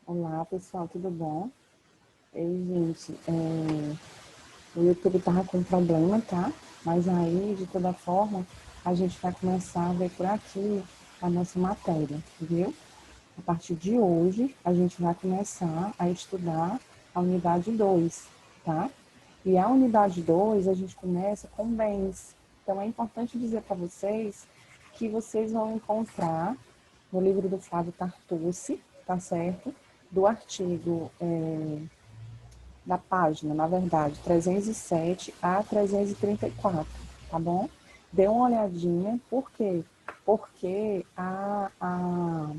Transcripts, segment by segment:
Olá, pessoal, tudo bom? Ei, gente, o YouTube tava com problema, tá? Mas aí, de toda forma, a gente vai começar a ver por aqui a nossa matéria, viu? A partir de hoje, a gente vai começar a estudar a unidade 2, tá? E a unidade 2 a gente começa com bens. Então, é importante dizer para vocês que vocês vão encontrar no livro do Flávio Tartucci, tá certo? Do artigo da página, na verdade, 307 a 334, tá bom? Dê uma olhadinha, por quê? Porque a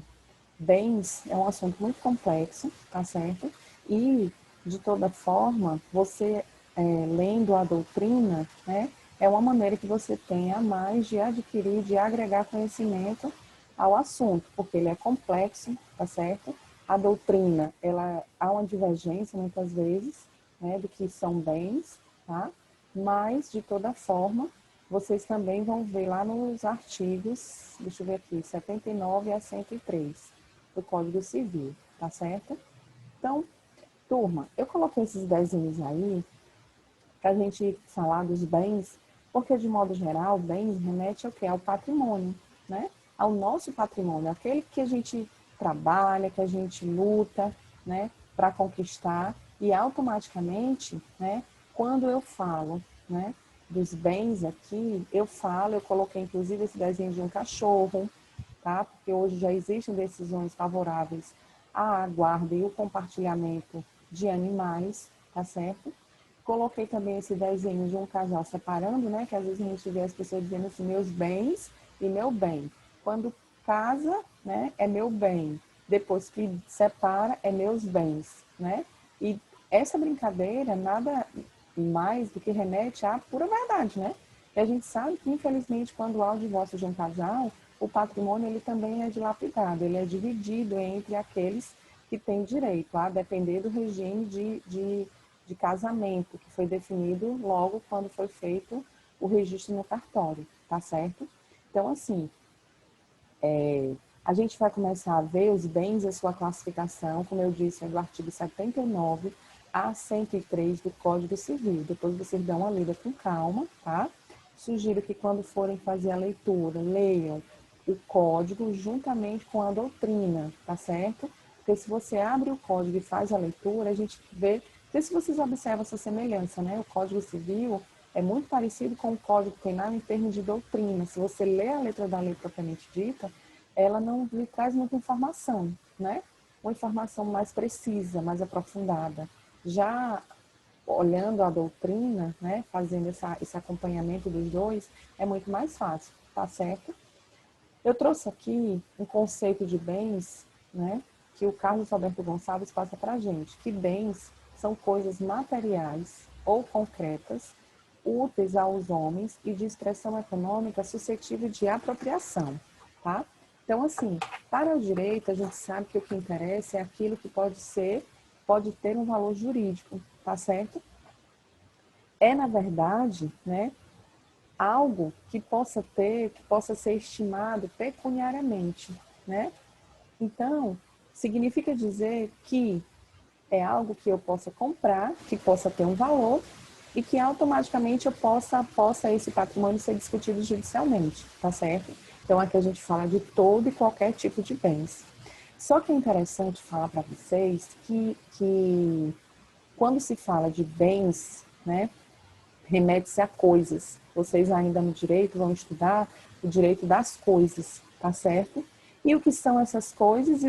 bens é um assunto muito complexo, tá certo? E, de toda forma, você lendo a doutrina, né, é uma maneira que você tem a mais de adquirir, de agregar conhecimento ao assunto, porque ele é complexo, tá certo? A doutrina, ela há uma divergência muitas vezes, né, do que são bens, tá? Mas, de toda forma, vocês também vão ver lá nos artigos, deixa eu ver aqui, 79 a 103 do Código Civil, tá certo? Então, turma, eu coloquei esses desenhos aí para a gente falar dos bens, porque de modo geral, bens remete ao quê? Ao patrimônio, né? Ao nosso patrimônio, aquele que a gente trabalha, que a gente luta, né, para conquistar e automaticamente, né, quando eu falo, né, dos bens aqui, eu coloquei inclusive esse desenho de um cachorro, tá? Porque hoje já existem decisões favoráveis à guarda e o compartilhamento de animais, tá certo? Coloquei também esse desenho de um casal separando, né? Que às vezes a gente vê as pessoas dizendo assim, meus bens e meu bem. Quando casa, né, é meu bem. Depois que separa, é meus bens, né? E essa brincadeira nada mais do que remete à pura verdade, né? E a gente sabe que, infelizmente, quando há o divórcio de um casal, o patrimônio ele também é dilapidado, ele é dividido entre aqueles que têm direito, a depender do regime de casamento que foi definido logo quando foi feito o registro no cartório, tá certo? Então, assim, a gente vai começar a ver os bens e a sua classificação, como eu disse, é do artigo 79 a 103 do Código Civil. Depois vocês dão uma lida com calma, tá? Sugiro que quando forem fazer a leitura, leiam o código juntamente com a doutrina, tá certo? Porque se você abre o código e faz a leitura, a gente vê, não sei se vocês observam essa semelhança, né? O Código Civil é muito parecido com o Código Penal em termos de doutrina. Se você lê a letra da lei propriamente dita, ela não lhe traz muita informação, né? Uma informação mais precisa, mais aprofundada. Já olhando a doutrina, né, fazendo esse acompanhamento dos dois, é muito mais fácil, tá certo? Eu trouxe aqui um conceito de bens, né, que o Carlos Alberto Gonçalves passa para a gente, que bens são coisas materiais ou concretas, úteis aos homens e de expressão econômica suscetível de apropriação, tá? Então, assim, para o direito, a gente sabe que o que interessa é aquilo que pode ter um valor jurídico, tá certo? É, na verdade, né, algo que possa ser estimado pecuniariamente, né? Então, significa dizer que é algo que eu possa comprar, que possa ter um valor e que automaticamente possa esse patrimônio ser discutido judicialmente, tá certo? Então, aqui a gente fala de todo e qualquer tipo de bens. Só que é interessante falar para vocês que quando se fala de bens, né, remete-se a coisas. Vocês ainda no direito vão estudar o direito das coisas, tá certo? E o que são essas coisas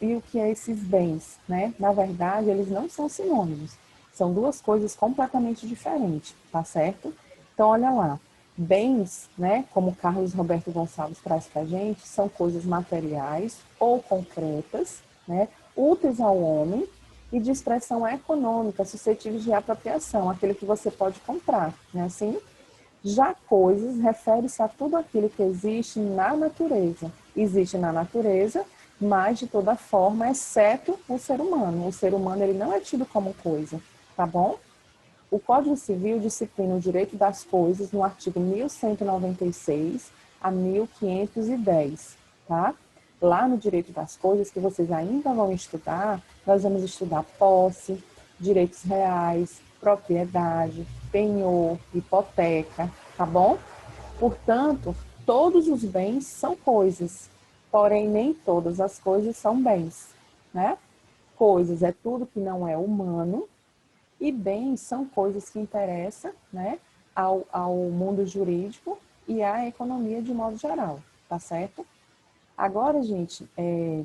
e o que é esses bens, né? Na verdade, eles não são sinônimos. São duas coisas completamente diferentes, tá certo? Então, olha lá. Bens, né, como o Carlos Roberto Gonçalves traz para a gente, são coisas materiais ou concretas, né, úteis ao homem e de expressão econômica, suscetíveis de apropriação, aquilo que você pode comprar, né, assim? Já coisas refere-se a tudo aquilo que existe na natureza. Existe na natureza, mas de toda forma, exceto o ser humano. O ser humano ele não é tido como coisa, tá bom? O Código Civil disciplina o direito das coisas no artigo 1196 a 1510, tá? Lá no direito das coisas, que vocês ainda vão estudar, nós vamos estudar posse, direitos reais, propriedade, penhor, hipoteca, tá bom? Portanto, todos os bens são coisas, porém nem todas as coisas são bens, né? Coisas é tudo que não é humano e bens são coisas que interessam, né, ao mundo jurídico e à economia de modo geral, tá certo? Agora, gente, é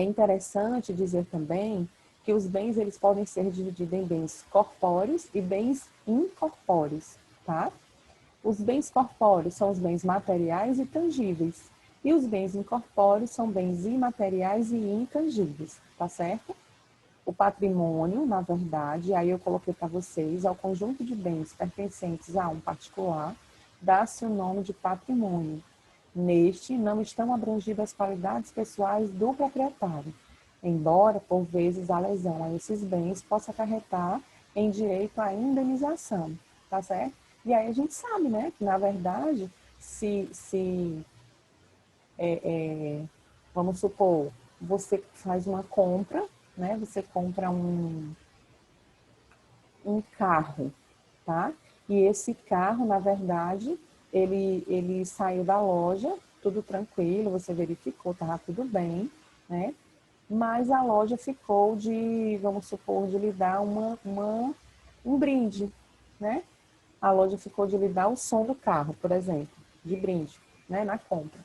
interessante dizer também que os bens eles podem ser divididos em bens corpóreos e bens incorpóreos, tá? Os bens corpóreos são os bens materiais e tangíveis, e os bens incorpóreos são bens imateriais e intangíveis, tá certo? O patrimônio, na verdade, aí eu coloquei para vocês, ao conjunto de bens pertencentes a um particular, dá-se o nome de patrimônio. Neste, não estão abrangidas as qualidades pessoais do proprietário, embora, por vezes, a lesão a esses bens possa acarretar em direito à indenização, tá certo? E aí a gente sabe, né, que, na verdade, vamos supor, você faz uma compra, né, você compra um carro, tá? E esse carro, na verdade, ele saiu da loja, tudo tranquilo, você verificou, estava tudo bem, né? Mas a loja ficou de, vamos supor, de lhe dar um brinde, né? A loja ficou de lhe dar o som do carro, por exemplo, de brinde, né? Na compra.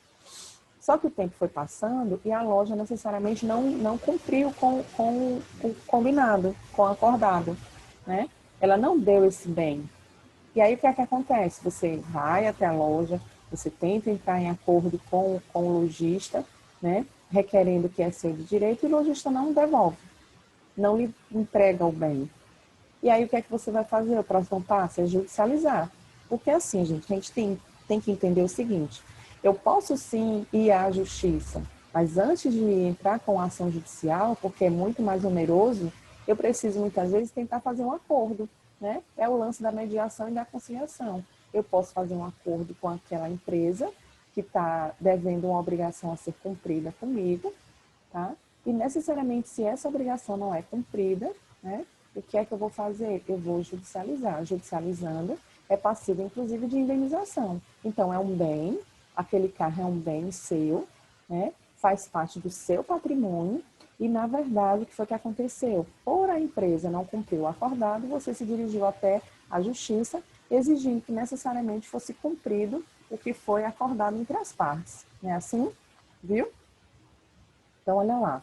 Só que o tempo foi passando e a loja necessariamente não cumpriu com o combinado, com o acordado, né? Ela não deu esse bem. E aí o que é que acontece? Você vai até a loja, você tenta entrar em acordo com o lojista, né? Requerendo que é seu de direito e o lojista não devolve, não lhe entrega o bem. E aí o que é que você vai fazer? O próximo passo é judicializar. Porque assim, gente, a gente tem que entender o seguinte, eu posso sim ir à justiça, mas antes de entrar com a ação judicial, porque é muito mais oneroso, eu preciso muitas vezes tentar fazer um acordo, né? É o lance da mediação e da conciliação. Eu posso fazer um acordo com aquela empresa que está devendo uma obrigação a ser cumprida comigo, tá? E necessariamente, se essa obrigação não é cumprida, né, o que é que eu vou fazer? Eu vou judicializar. Judicializando é passível, inclusive, de indenização. Então, é um bem, aquele carro é um bem seu, né, faz parte do seu patrimônio e, na verdade, o que foi que aconteceu? Por a empresa não cumprir o acordado, você se dirigiu até a justiça, exigindo que necessariamente fosse cumprido o que foi acordado entre as partes. Não é assim? Viu? Então, olha lá.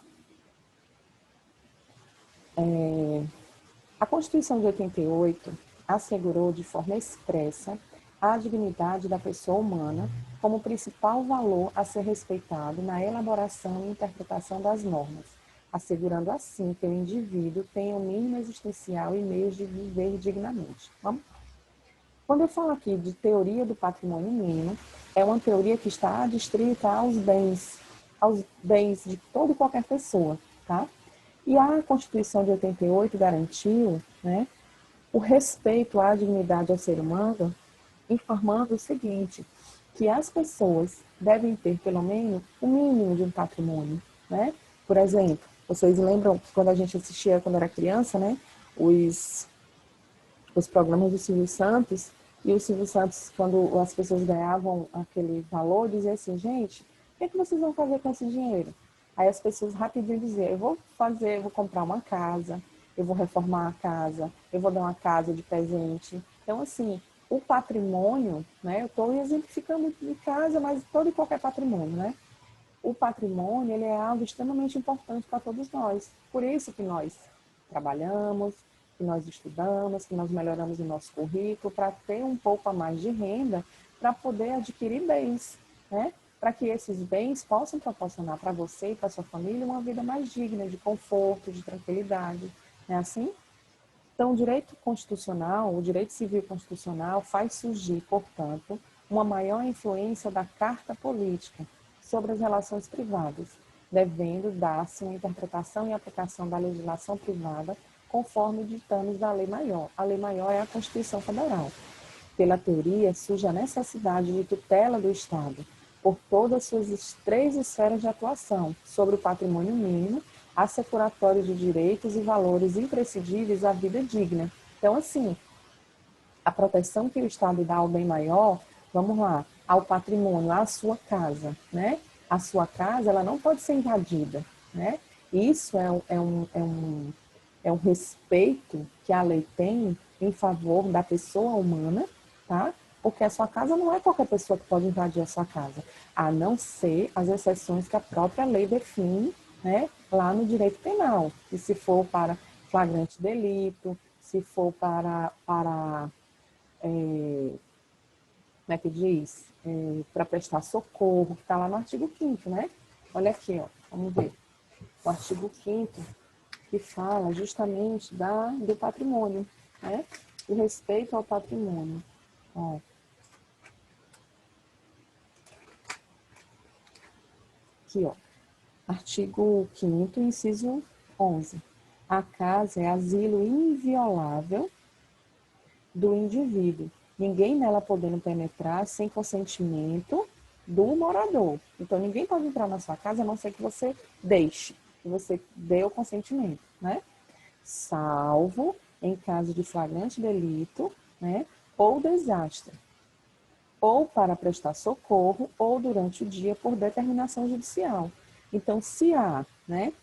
A Constituição de 88 assegurou de forma expressa a dignidade da pessoa humana como principal valor a ser respeitado na elaboração e interpretação das normas, assegurando assim que o indivíduo tenha o mínimo existencial e meios de viver dignamente. Vamos? Quando eu falo aqui de teoria do patrimônio mínimo, é uma teoria que está adstrita aos bens de toda e qualquer pessoa, tá? E a Constituição de 88 garantiu, né, o respeito à dignidade ao ser humano, informando o seguinte, que as pessoas devem ter pelo menos o mínimo de um patrimônio, né? Por exemplo, vocês lembram que quando a gente assistia quando era criança, né, os programas do Silvio Santos, e o Silvio Santos, quando as pessoas ganhavam aquele valor, dizia assim, gente, o que é que vocês vão fazer com esse dinheiro? Aí as pessoas rapidinho diziam, eu vou comprar uma casa, eu vou reformar a casa, eu vou dar uma casa de presente. Então, assim, o patrimônio, né, eu estou exemplificando de casa, mas todo e qualquer patrimônio, né? O patrimônio, ele é algo extremamente importante para todos nós. Por isso que nós trabalhamos, que nós estudamos, que nós melhoramos o nosso currículo, para ter um pouco a mais de renda, para poder adquirir bens, né? Para que esses bens possam proporcionar para você e para sua família uma vida mais digna, de conforto, de tranquilidade. Não é assim? Então, o direito constitucional, o direito civil constitucional faz surgir, portanto, uma maior influência da carta política sobre as relações privadas, devendo dar-se uma interpretação e aplicação da legislação privada conforme ditames da lei maior. A lei maior é a Constituição Federal. Pela teoria, surge a necessidade de tutela do Estado, por todas as suas 3 esferas de atuação, sobre o patrimônio mínimo, assecuratório de direitos e valores imprescindíveis à vida digna. Então, assim, a proteção que o Estado dá ao bem maior, vamos lá, ao patrimônio, à sua casa, né? A sua casa, ela não pode ser invadida, né? Isso é um respeito que a lei tem em favor da pessoa humana, tá? Porque a sua casa não é qualquer pessoa que pode invadir a sua casa, a não ser as exceções que a própria lei define, né? Lá no direito penal, que se for para flagrante delito, se for para como é que diz? Para prestar socorro, que está lá no artigo 5º, né? Olha aqui, ó, vamos ver. O artigo 5º, que fala justamente do patrimônio, né? O respeito ao patrimônio. Ó, aqui, ó. Artigo 5º, inciso 11. A casa é asilo inviolável do indivíduo, ninguém nela podendo penetrar sem consentimento do morador. Então, ninguém pode entrar na sua casa a não ser que você deixe, que você dê o consentimento, né? Salvo em caso de flagrante delito, né? Ou desastre, ou para prestar socorro, ou durante o dia por determinação judicial. Então, se há, né,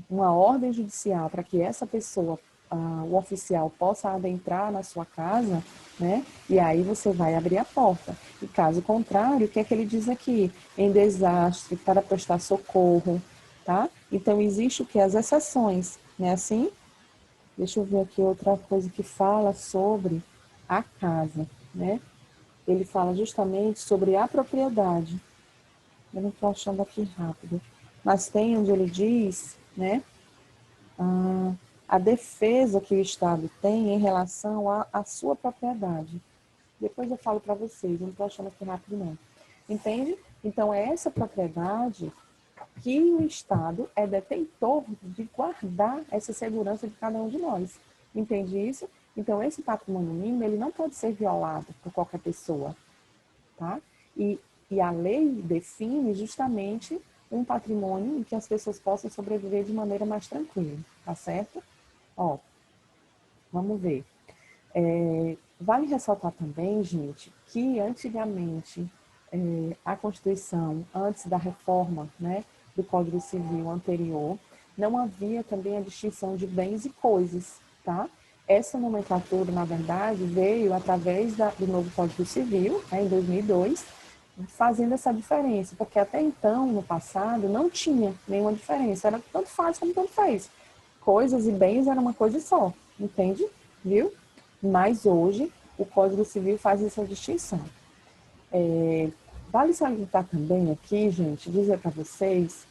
uma ordem judicial para que essa pessoa, o oficial, possa adentrar na sua casa, né? E aí você vai abrir a porta. E caso contrário, o que é que ele diz aqui? Em desastre, para prestar socorro, tá? Então, existe o que? As exceções, né? Assim, deixa eu ver aqui outra coisa que fala sobre a casa, né? Ele fala justamente sobre a propriedade. Eu não estou achando aqui rápido. Mas tem onde ele diz, né, a defesa que o Estado tem em relação à sua propriedade. Depois eu falo para vocês, eu não estou achando aqui rápido não. Entende? Então, é essa propriedade que o Estado é detentor de guardar essa segurança de cada um de nós. Entende isso? Então, esse patrimônio mínimo, ele não pode ser violado por qualquer pessoa, tá? E a lei define justamente um patrimônio em que as pessoas possam sobreviver de maneira mais tranquila, tá certo? Ó, vamos ver. Vale ressaltar também, gente, que antigamente a Constituição, antes da reforma, né, do Código Civil anterior, não havia também a distinção de bens e coisas, tá? Essa nomenclatura, na verdade, veio através do novo Código Civil, né, em 2002, fazendo essa diferença, porque até então, no passado, não tinha nenhuma diferença, era tanto faz como tanto faz. Coisas e bens era uma coisa só, entende? Viu? Mas hoje, o Código Civil faz essa distinção. Vale salientar também aqui, gente, dizer para vocês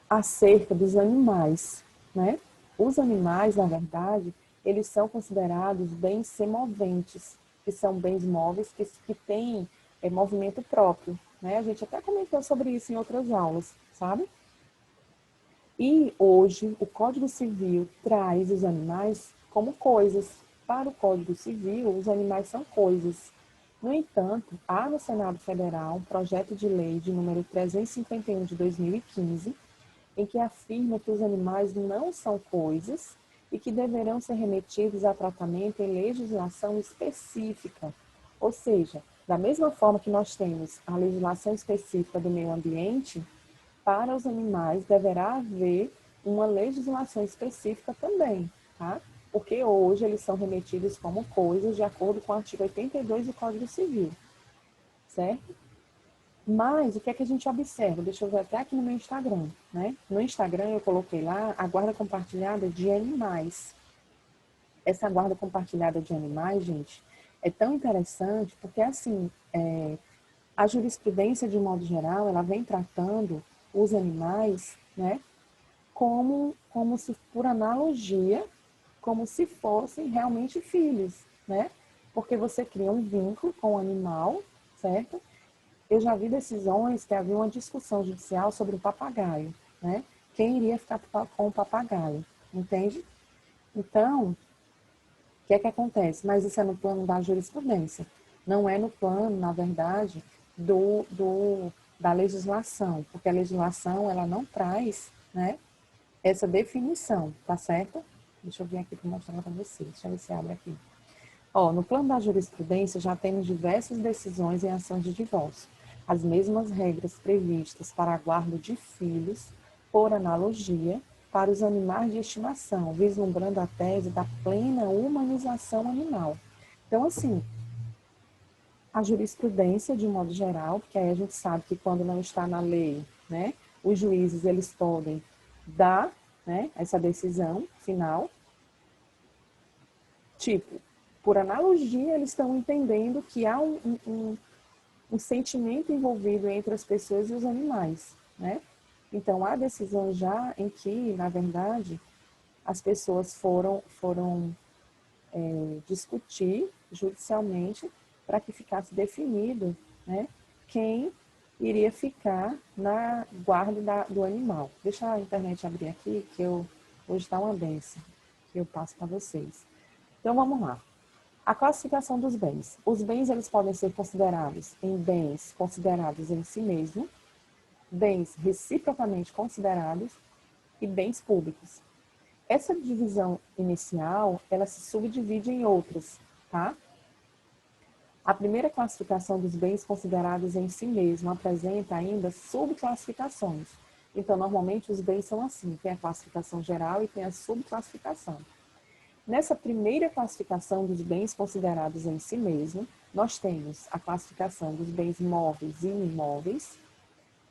acerca dos animais, né? Os animais, na verdade, eles são considerados bens semoventes, que são bens móveis que têm movimento próprio, né? A gente até comentou sobre isso em outras aulas, sabe? E hoje o Código Civil traz os animais como coisas. Para o Código Civil, os animais são coisas. No entanto, há no Senado Federal um projeto de lei de número 351 de 2015, em que afirma que os animais não são coisas e que deverão ser remetidos a tratamento em legislação específica. Ou seja, da mesma forma que nós temos a legislação específica do meio ambiente, para os animais deverá haver uma legislação específica também, tá? Porque hoje eles são remetidos como coisas de acordo com o artigo 82 do Código Civil, certo? Mas o que é que a gente observa? Deixa eu ver até aqui no meu Instagram, né? No Instagram eu coloquei lá a guarda compartilhada de animais. Essa guarda compartilhada de animais, gente, é tão interessante porque, assim, a jurisprudência, de modo geral, ela vem tratando os animais, né, como se, por analogia, como se fossem realmente filhos, né? Porque você cria um vínculo com o animal, certo? Eu já vi decisões que havia uma discussão judicial sobre o papagaio, né? Quem iria ficar com o papagaio, entende? Então, o que é que acontece? Mas isso é no plano da jurisprudência. Não é no plano, na verdade, da legislação, porque a legislação ela não traz, né, essa definição, tá certo? Deixa eu vir aqui para mostrar para vocês. Deixa eu ver se abre aqui. Ó, no plano da jurisprudência já temos diversas decisões em ações de divórcio. As mesmas regras previstas para a guarda de filhos, por analogia, para os animais de estimação, vislumbrando a tese da plena humanização animal. Então, assim, a jurisprudência, de modo geral, porque aí a gente sabe que quando não está na lei, né, os juízes eles podem dar, né, essa decisão final. Tipo, por analogia, eles estão entendendo que há um sentimento envolvido entre as pessoas e os animais, né? Então, há decisão já em que, na verdade, as pessoas foram discutir judicialmente para que ficasse definido, né, quem iria ficar na guarda do animal. Deixa a internet abrir aqui, que hoje está uma benção, que eu passo para vocês. Então, vamos lá. A classificação dos bens. Os bens eles podem ser considerados em bens considerados em si mesmo, bens reciprocamente considerados e bens públicos. Essa divisão inicial, ela se subdivide em outras, tá? A primeira classificação dos bens considerados em si mesmo apresenta ainda subclassificações. Então, normalmente, os bens são assim, tem a classificação geral e tem a subclassificação. Nessa primeira classificação dos bens considerados em si mesmo, nós temos a classificação dos bens móveis e imóveis,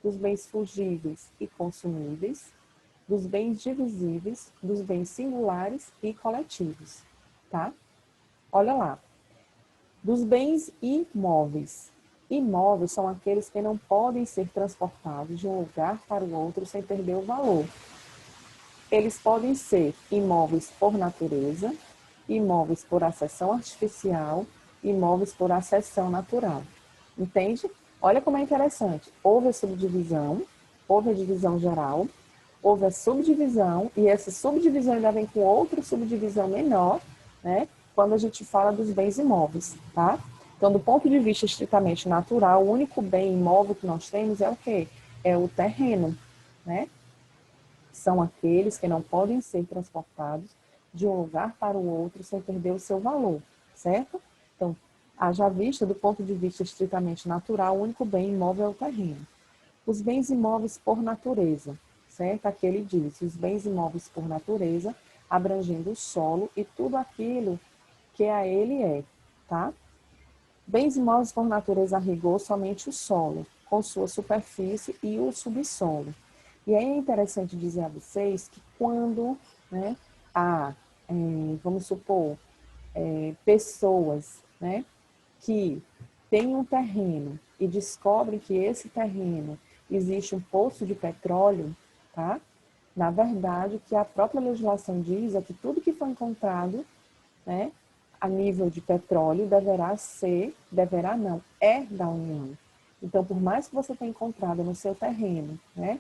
dos bens fungíveis e consumíveis, dos bens divisíveis, dos bens singulares e coletivos, tá? Olha lá. Dos bens imóveis. Imóveis são aqueles que não podem ser transportados de um lugar para o outro sem perder o valor. Eles podem ser imóveis por natureza, imóveis por acessão artificial, imóveis por acessão natural. Entende? Olha como é interessante. Houve a subdivisão, houve a divisão geral, houve a subdivisão, e essa subdivisão ainda vem com outra subdivisão menor, né? Quando a gente fala dos bens imóveis, tá? Então, do ponto de vista estritamente natural, o único bem imóvel que nós temos é o quê? É o terreno, né? São aqueles que não podem ser transportados de um lugar para o outro sem perder o seu valor, certo? Então, haja vista, do ponto de vista estritamente natural, o único bem imóvel é o terreno. Os bens imóveis por natureza, certo? Aqui ele diz, os bens imóveis por natureza, abrangendo o solo e tudo aquilo que a ele é, tá? Bens imóveis por natureza a rigor, somente o solo, com sua superfície e o subsolo. E aí é interessante dizer a vocês que quando, né, há, vamos supor, pessoas, né, que têm um terreno e descobrem que esse terreno existe um poço de petróleo, tá? Na verdade, o que a própria legislação diz é que tudo que for encontrado, né, a nível de petróleo é da União. Então, por mais que você tenha encontrado no seu terreno, né,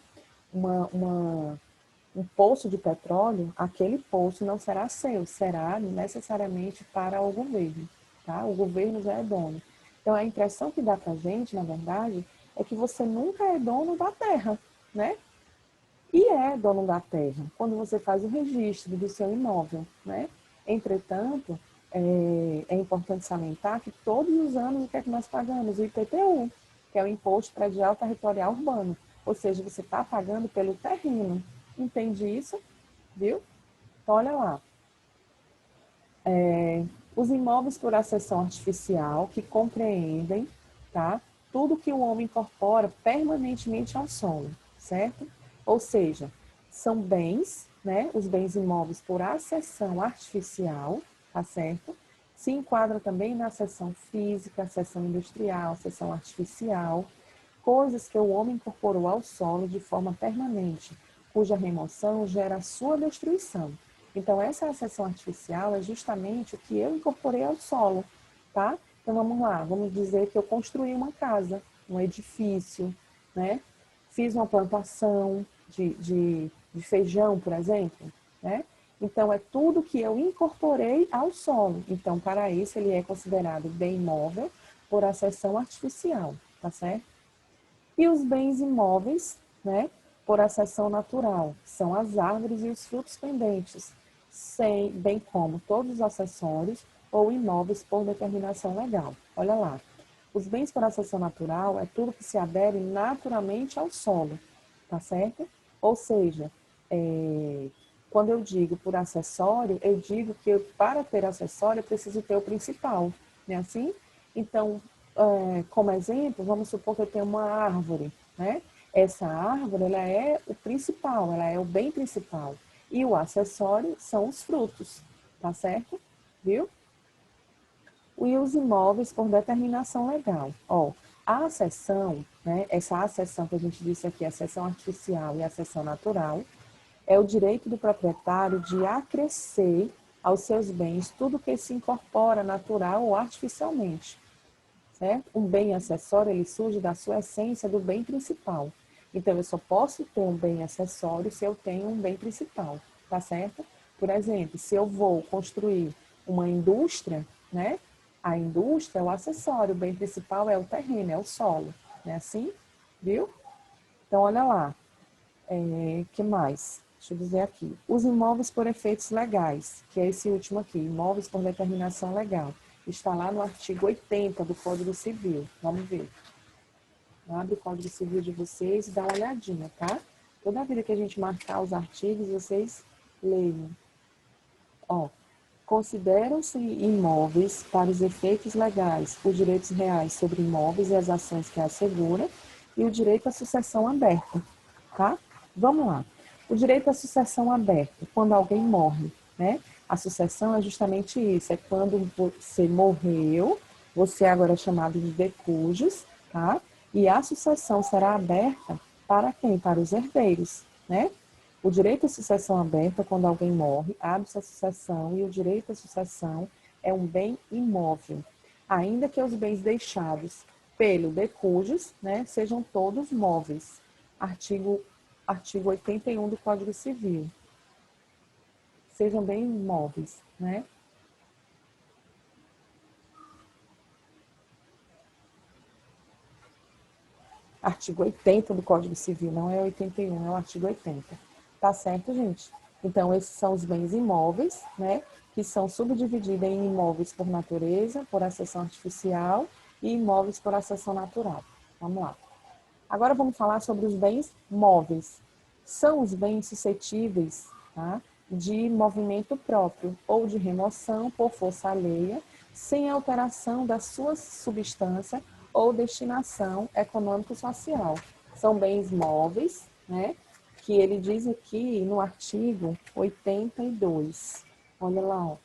um poço de petróleo, aquele poço não será seu, será necessariamente para o governo, tá? O governo já é dono. Então, a impressão que dá para a gente, na verdade, é que você nunca é dono da terra, né? E é dono da terra quando você faz o registro do seu imóvel, né? Entretanto, é importante salientar que todos os anos o que é que nós pagamos? O IPTU, que é o Imposto Predial Territorial Urbano. Ou seja, você está pagando pelo terreno. Entende isso? Viu? Então, olha lá. Os imóveis por acessão artificial, que compreendem, tá, tudo que o homem incorpora permanentemente ao solo, certo? Ou seja, são bens, né, os bens imóveis por acessão artificial, tá certo? Se enquadra também na acessão física, acessão industrial, acessão artificial, coisas que o homem incorporou ao solo de forma permanente, cuja remoção gera a sua destruição. Então, essa acessão artificial é justamente o que eu incorporei ao solo, tá? Então, vamos lá, vamos dizer que eu construí uma casa, um edifício, né? Fiz uma plantação de feijão, por exemplo, né? Então, é tudo que eu incorporei ao solo. Então, para isso, ele é considerado bem imóvel, por acessão artificial, tá certo? E os bens imóveis, né, por acessão natural, são as árvores e os frutos pendentes, bem como todos os acessórios ou imóveis por determinação legal. Olha lá. Os bens por acessão natural é tudo que se adere naturalmente ao solo, tá certo? Ou seja, quando eu digo por acessório, eu digo que para ter acessório eu preciso ter o principal, não é assim? Então, como exemplo, vamos supor que eu tenho uma árvore, né? Essa árvore, ela é o principal, ela é o bem principal. E o acessório são os frutos, tá certo? Viu? E os imóveis por determinação legal. Ó, a acessão, né, essa acessão que a gente disse aqui, a acessão artificial e a acessão natural, é o direito do proprietário de acrescer aos seus bens tudo que se incorpora natural ou artificialmente, certo? Um bem acessório, ele surge da sua essência do bem principal. Então, eu só posso ter um bem acessório se eu tenho um bem principal, tá certo? Por exemplo, se eu vou construir uma indústria, né? A indústria é o acessório, o bem principal é o terreno, é o solo, né? Assim, viu? Então, olha lá. Que mais? Deixa eu dizer aqui. Os imóveis por efeitos legais, que é esse último aqui, imóveis por determinação legal. Está lá no artigo 80 do Código Civil. Vamos ver. Abre o Código Civil de vocês e dá uma olhadinha, tá? Toda vida que a gente marcar os artigos, vocês leiam. Ó, consideram-se imóveis, para os efeitos legais, os direitos reais sobre imóveis e as ações que asseguram, e o direito à sucessão aberta, tá? Vamos lá. O direito à sucessão aberta, quando alguém morre, né? A sucessão é justamente isso, é quando você morreu, você agora é chamado de decujus, tá? E a sucessão será aberta para quem? Para os herdeiros, né? O direito à sucessão aberta, quando alguém morre, abre-se a sucessão e o direito à sucessão é um bem imóvel, ainda que os bens deixados pelo decujus, né, sejam todos móveis. Artigo 81 do Código Civil. Sejam bem móveis, né? Artigo 80 do Código Civil, não é 81, é o artigo 80. Tá certo, gente? Então, esses são os bens imóveis, né? Que são subdivididos em imóveis por natureza, por acessão artificial e imóveis por acessão natural. Vamos lá. Agora vamos falar sobre os bens móveis. São os bens suscetíveis, tá, de movimento próprio ou de remoção por força alheia, sem alteração da sua substância ou destinação econômico-social. São bens móveis, né, que ele diz aqui no artigo 82. Olha lá, ó,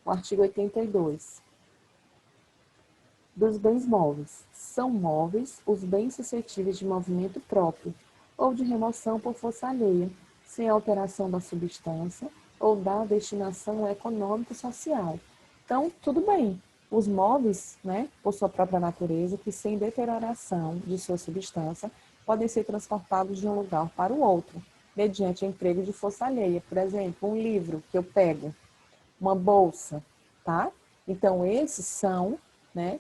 o artigo 82 dos bens móveis. São móveis os bens suscetíveis de movimento próprio ou de remoção por força alheia, sem alteração da substância ou da destinação econômico-social. Então, tudo bem. Os móveis, né, por sua própria natureza, que sem deterioração de sua substância, podem ser transportados de um lugar para o outro, mediante emprego de força alheia. Por exemplo, um livro que eu pego, uma bolsa, tá? Então, esses são, né,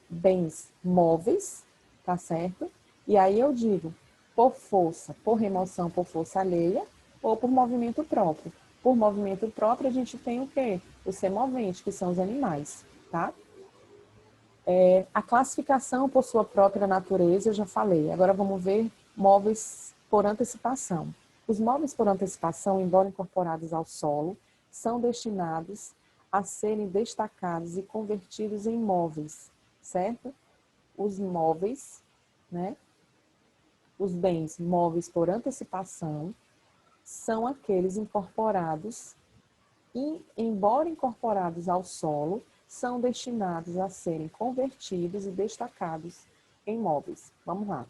bens móveis, tá certo? E aí eu digo, por força, por remoção, por força alheia, ou por movimento próprio. Por movimento próprio, a gente tem o quê? Os semoventes, que são os animais, tá? A classificação por sua própria natureza, eu já falei. Agora vamos ver móveis por antecipação. Os móveis por antecipação, embora incorporados ao solo, são destinados a serem destacados e convertidos em móveis, certo? Os móveis, né? Os bens móveis por antecipação são aqueles incorporados e, embora incorporados ao solo, são destinados a serem convertidos e destacados em móveis. Vamos lá.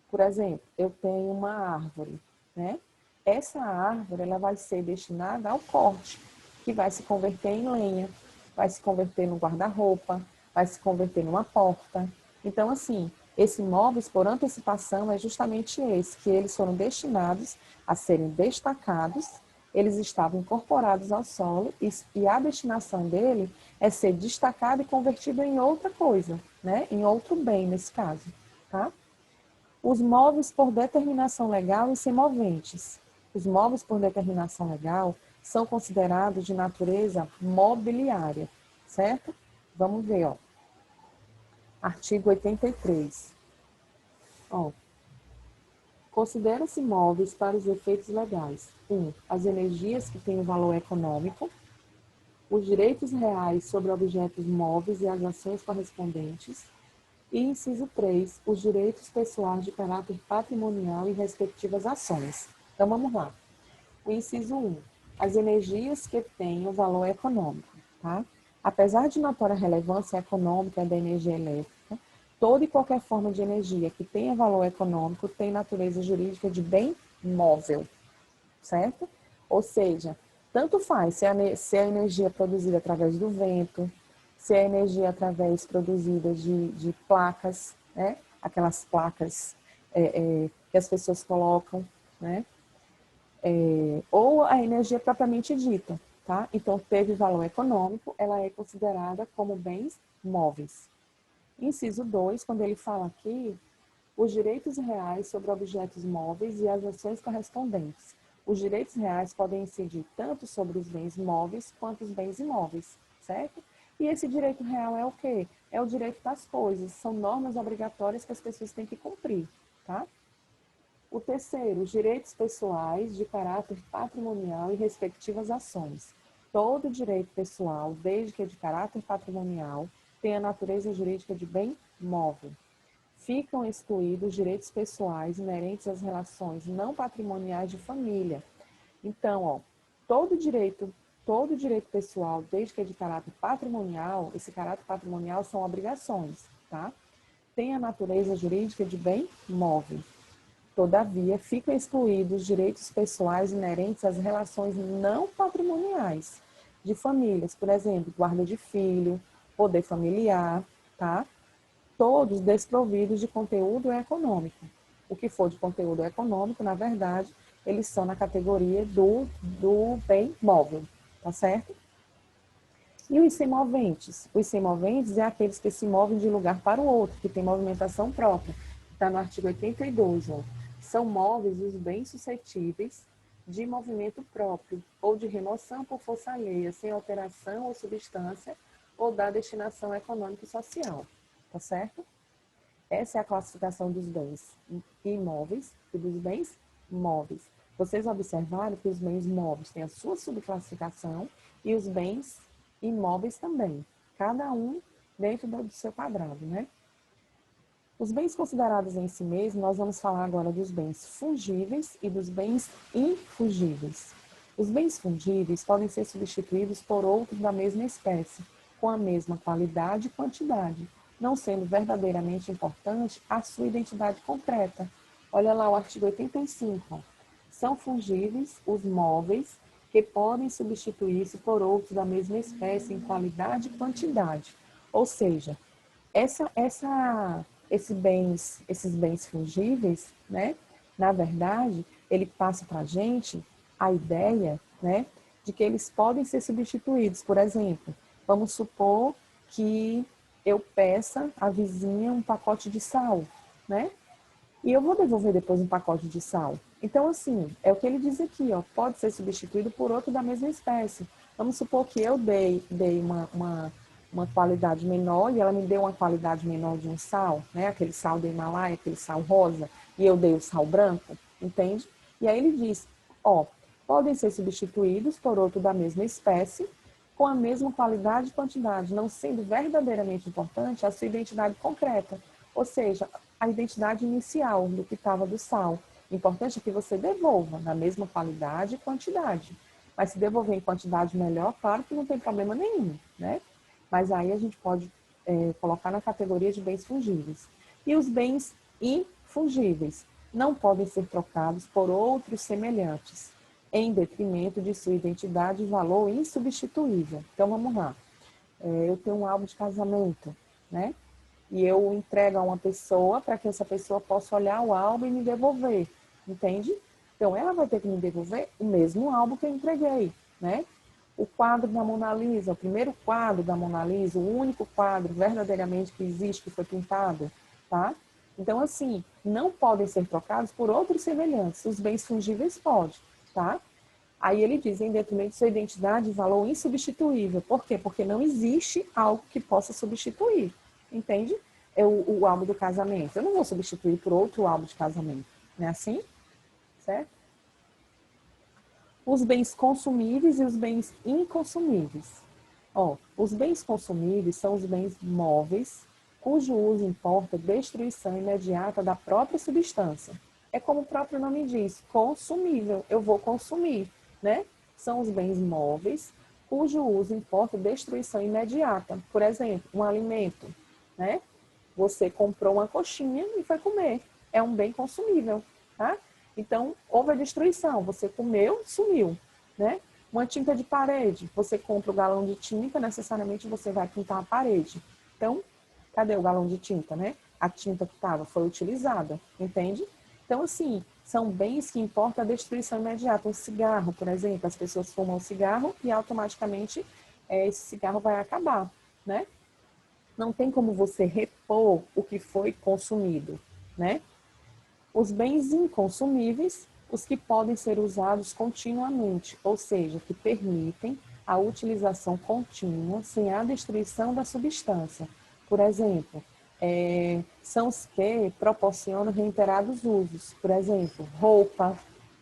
Por exemplo, eu tenho uma árvore, né? Essa árvore ela vai ser destinada ao corte, que vai se converter em lenha, vai se converter no guarda-roupa, vai se converter numa porta. Então, assim, esses móveis por antecipação é justamente esse, que eles foram destinados a serem destacados eles estavam incorporados ao solo e a destinação dele é ser destacado e convertido em outra coisa, né? Em outro bem, nesse caso, tá? Os móveis por determinação legal e semoventes. Os móveis por determinação legal são considerados de natureza mobiliária, certo? Vamos ver, ó. Artigo 83. Ó, considera-se móveis para os efeitos legais. 1. As energias que têm o valor econômico, os direitos reais sobre objetos móveis e as ações correspondentes. E, inciso 3, os direitos pessoais de caráter patrimonial e respectivas ações. Então, vamos lá. O inciso 1, as energias que têm o valor econômico, tá? Apesar de notória relevância econômica da energia elétrica, toda e qualquer forma de energia que tenha valor econômico tem natureza jurídica de bem móvel, certo? Ou seja, tanto faz se a energia é produzida através do vento, se a energia produzida de placas, né? Aquelas placas que as pessoas colocam, né? Ou a energia propriamente dita, tá? Então, teve valor econômico, ela é considerada como bens móveis. Inciso 2, quando ele fala aqui, os direitos reais sobre objetos móveis e as ações correspondentes. Os direitos reais podem incidir tanto sobre os bens móveis quanto os bens imóveis, certo? E esse direito real é o quê? É o direito das coisas, são normas obrigatórias que as pessoas têm que cumprir, tá? O terceiro, os direitos pessoais de caráter patrimonial e respectivas ações. Todo direito pessoal, desde que é de caráter patrimonial, tem a natureza jurídica de bem móvel. Ficam excluídos direitos pessoais inerentes às relações não patrimoniais de família. Então, ó, todo direito pessoal, desde que é de caráter patrimonial, esse caráter patrimonial são obrigações, tá? Tem a natureza jurídica de bem móvel. Todavia, ficam excluídos direitos pessoais inerentes às relações não patrimoniais de famílias, por exemplo, guarda de filho, poder familiar, tá? Todos desprovidos de conteúdo econômico. O que for de conteúdo econômico, na verdade, eles são na categoria do bem móvel, tá certo? E os semoventes? Os semoventes é aqueles que se movem de um lugar para o outro, que tem movimentação própria. Está no artigo 82, ó. São móveis os bens suscetíveis de movimento próprio ou de remoção por força alheia, sem alteração ou substância ou da destinação econômica e social. Tá certo? Essa é a classificação dos bens imóveis e dos bens móveis. Vocês observaram que os bens móveis têm a sua subclassificação e os bens imóveis também. Cada um dentro do seu quadrado, né? Os bens considerados em si mesmos, nós vamos falar agora dos bens fungíveis e dos bens infungíveis. Os bens fungíveis podem ser substituídos por outros da mesma espécie, com a mesma qualidade e quantidade, não sendo verdadeiramente importante a sua identidade concreta. Olha lá o artigo 85. São fungíveis os móveis que podem substituir-se por outros da mesma espécie em qualidade e quantidade. Ou seja, esses bens fungíveis, né, na verdade, ele passa para a gente a ideia, né, de que eles podem ser substituídos. Por exemplo, vamos supor que eu peça à vizinha um pacote de sal, né? E eu vou devolver depois um pacote de sal. Então, assim, é o que ele diz aqui, ó, pode ser substituído por outro da mesma espécie. Vamos supor que eu dei uma qualidade menor e ela me deu uma qualidade menor de um sal, né? Aquele sal do Himalaia, aquele sal rosa, e eu dei o sal branco, entende? E aí ele diz, ó, podem ser substituídos por outro da mesma espécie, com a mesma qualidade e quantidade, não sendo verdadeiramente importante a sua identidade concreta, ou seja, a identidade inicial do que estava do sal. Importante é que você devolva na mesma qualidade e quantidade. Mas se devolver em quantidade melhor, claro que não tem problema nenhum, né? Mas aí a gente pode colocar na categoria de bens fungíveis. E os bens infungíveis não podem ser trocados por outros semelhantes, em detrimento de sua identidade e valor insubstituível. Então, vamos lá. Eu tenho um álbum de casamento, né? E eu entrego a uma pessoa para que essa pessoa possa olhar o álbum e me devolver, entende? Então, ela vai ter que me devolver o mesmo álbum que eu entreguei, né? O quadro da Mona Lisa, o primeiro quadro da Mona Lisa, o único quadro verdadeiramente que existe, que foi pintado, tá? Então, assim, não podem ser trocados por outros semelhantes. Os bens fungíveis podem, tá? Aí ele diz, em detrimento de sua identidade e valor insubstituível. Por quê? Porque não existe algo que possa substituir, entende? É o álbum do casamento. Eu não vou substituir por outro álbum de casamento. Não é assim? Certo? Os bens consumíveis e os bens inconsumíveis. Ó, os bens consumíveis são os bens móveis, cujo uso importa destruição imediata da própria substância. É como o próprio nome diz, consumível, eu vou consumir, né? São os bens móveis, cujo uso importa destruição imediata. Por exemplo, um alimento, né? Você comprou uma coxinha e foi comer. É um bem consumível, tá? Então, houve a destruição. Você comeu, sumiu, né? Uma tinta de parede. Você compra o galão de tinta, necessariamente você vai pintar a parede. Então, cadê o galão de tinta, né? A tinta que estava foi utilizada, entende? Então, assim, são bens que importa a destruição imediata. Um cigarro, por exemplo, as pessoas fumam o cigarro e automaticamente esse cigarro vai acabar, né? Não tem como você repor o que foi consumido, né? Os bens inconsumíveis, os que podem ser usados continuamente, ou seja, que permitem a utilização contínua sem a destruição da substância. Por exemplo, são os que proporcionam reiterados usos. Por exemplo, roupa,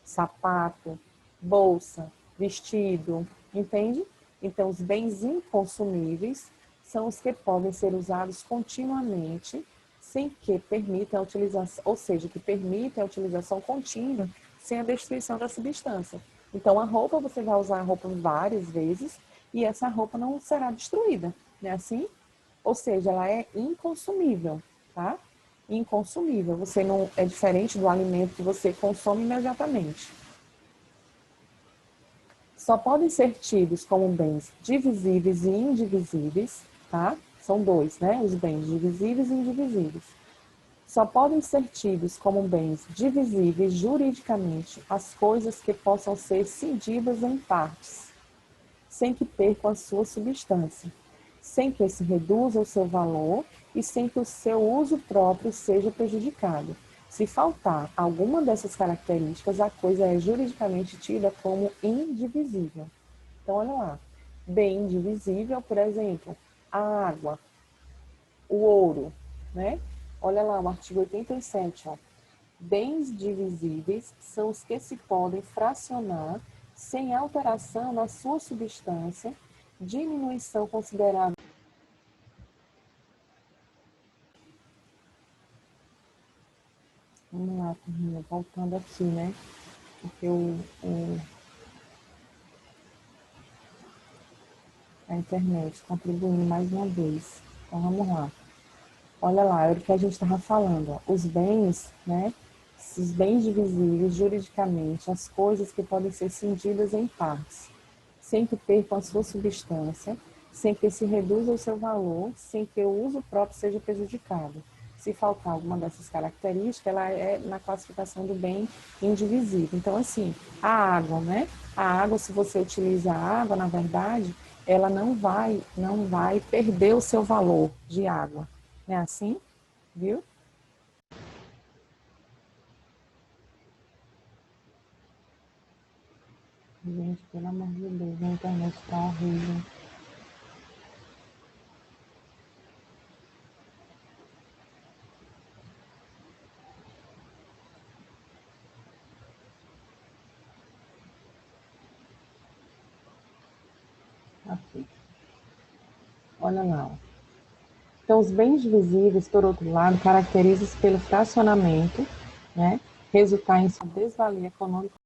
sapato, bolsa, vestido, entende? Então, os bens inconsumíveis são os que podem ser usados continuamente, sem que permita a utilização, ou seja, que permita a utilização contínua, sem a destruição da substância. Então, a roupa, você vai usar a roupa várias vezes e essa roupa não será destruída, não é assim? Ou seja, ela é inconsumível, tá? Inconsumível. Você não é diferente do alimento que você consome imediatamente. Só podem ser tidos como bens divisíveis e indivisíveis, tá? São dois, né? Os bens divisíveis e indivisíveis. Só podem ser tidos como bens divisíveis juridicamente as coisas que possam ser cindidas em partes, sem que percam a sua substância, sem que se reduza o seu valor e sem que o seu uso próprio seja prejudicado. Se faltar alguma dessas características, a coisa é juridicamente tida como indivisível. Então, olha lá. Bem indivisível, por exemplo, a água, o ouro, né? Olha lá, o artigo 87, ó. Bens divisíveis são os que se podem fracionar sem alteração na sua substância, diminuição considerável. Vamos lá, turminha, voltando aqui, né? Porque a internet contribuindo mais uma vez. Então, vamos lá. Olha lá, é o que a gente estava falando. Ó. Os bens, né? Os bens divisíveis juridicamente, as coisas que podem ser cindidas em partes, sem que percam a sua substância, sem que se reduza o seu valor, sem que o uso próprio seja prejudicado. Se faltar alguma dessas características, ela é na classificação do bem indivisível. Então, assim, a água, né? A água, se você utiliza a água, na verdade, ela não vai perder o seu valor de água. Não é assim? Viu? Gente, pelo amor de Deus, a internet está horrível. Aqui. Olha lá. Ó. Então, os bens divisíveis, por outro lado, caracterizam-se pelo fracionamento, né? Resultar em sua desvalia econômica